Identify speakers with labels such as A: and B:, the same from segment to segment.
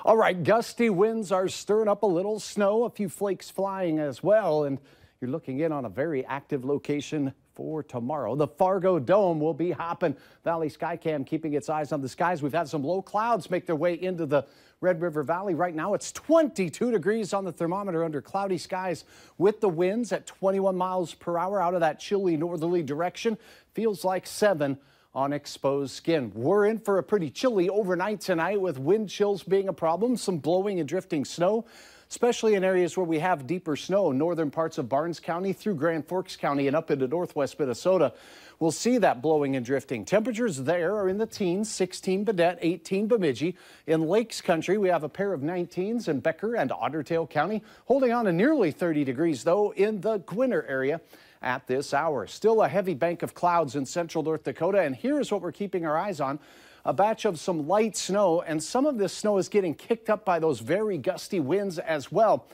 A: All right, gusty winds are stirring up a little snow, a few flakes flying as well, and you're looking in on a very active location for tomorrow. The Fargo Dome will be hopping. Valley Skycam keeping its eyes on the skies. We've had some low clouds make their way into the Red River Valley. Right now it's 22 degrees on the thermometer under cloudy skies with the winds at 21 miles per hour out of that chilly northerly direction. Feels like 7 on exposed skin. We're in for a pretty chilly overnight tonight with wind chills being a problem, some blowing and drifting snow, especially in areas where we have deeper snow, northern parts of Barnes County through Grand Forks County and up into northwest Minnesota. We'll see that blowing and drifting. Temperatures there are in the teens, 16 Baudette, 18 Bemidji. In Lakes Country, we have a pair of 19s in Becker and Ottertail County, holding on to nearly 30 degrees, though, in the Gwinner area at this hour. Still a heavy bank of clouds in central North Dakota, and here's what we're keeping our eyes on. A batch of some light snow, and some of this snow is getting kicked up by those very gusty winds as well.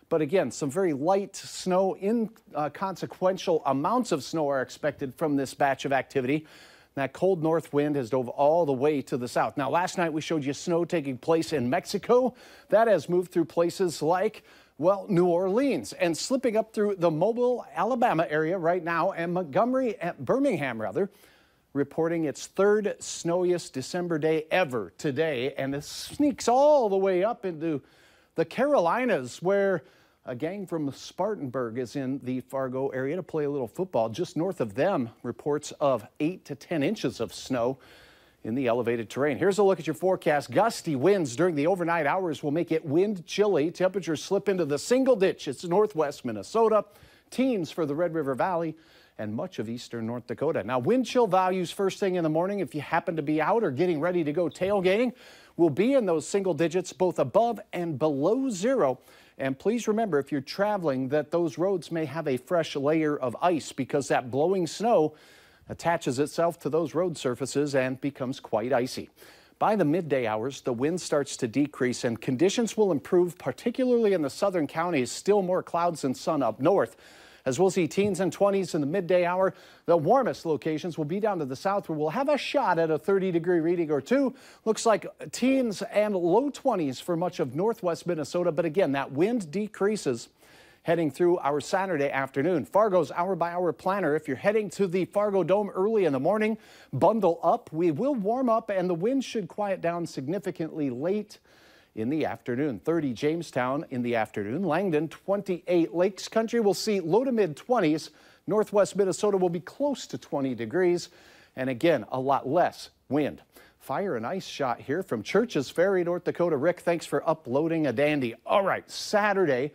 A: But again, some very light snow, inconsequential amounts of snow are expected from this batch of activity. That cold north wind has dove all the way to the south. Now, last night we showed you snow taking place in Mexico. That has moved through places like, well, New Orleans and slipping up through the Mobile, Alabama area right now, and Montgomery, Birmingham rather, reporting its third snowiest December day ever today. And it sneaks all the way up into the Carolinas, where a gang from Spartanburg is in the Fargo area to play a little football. Just north of them, reports of 8 to 10 inches of snow in the elevated terrain. Here's a look at your forecast. Gusty winds during the overnight hours will make it wind chilly. Temperatures slip into the single digits. It's northwest Minnesota, teens for the Red River Valley, and much of eastern North Dakota. Now, wind chill values first thing in the morning, if you happen to be out or getting ready to go tailgating, will be in those single digits, both above and below zero. And please remember, if you're traveling, that those roads may have a fresh layer of ice because that blowing snow attaches itself to those road surfaces and becomes quite icy. By the midday hours, the wind starts to decrease and conditions will improve, particularly in the southern counties. Still more clouds and sun up north. As we'll see teens and 20s in the midday hour, the warmest locations will be down to the south where we'll have a shot at a 30-degree reading or two. Looks like teens and low 20s for much of northwest Minnesota. But again, that wind decreases heading through our Saturday afternoon. Fargo's hour-by-hour planner. If you're heading to the Fargo Dome early in the morning, bundle up. We will warm up and the wind should quiet down significantly late in the afternoon. 30 Jamestown in the afternoon. Langdon 28. Lakes Country will see low to mid 20s. Northwest Minnesota will be close to 20 degrees. And again, a lot less wind. Fire and ice shot here from Churches Ferry, North Dakota. Rick, thanks for uploading a dandy. All right, Saturday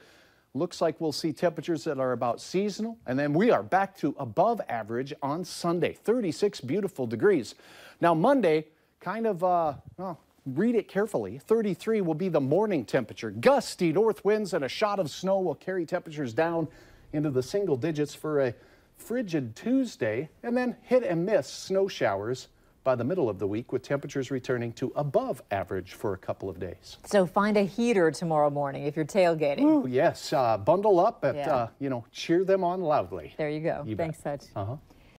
A: looks like we'll see temperatures that are about seasonal. And then we are back to above average on Sunday. 36 beautiful degrees. Now Monday, kind of, well, read it carefully. 33 will be the morning temperature. Gusty north winds and a shot of snow will carry temperatures down into the single digits for a frigid Tuesday, and then hit and miss snow showers by the middle of the week, with temperatures returning to above average for a couple of days.
B: So find a heater tomorrow morning if you're tailgating.
A: Ooh, yes, bundle up, but, you know, cheer them on loudly.
B: There you go.
A: You
B: Thanks,
A: bet.
B: Sutch.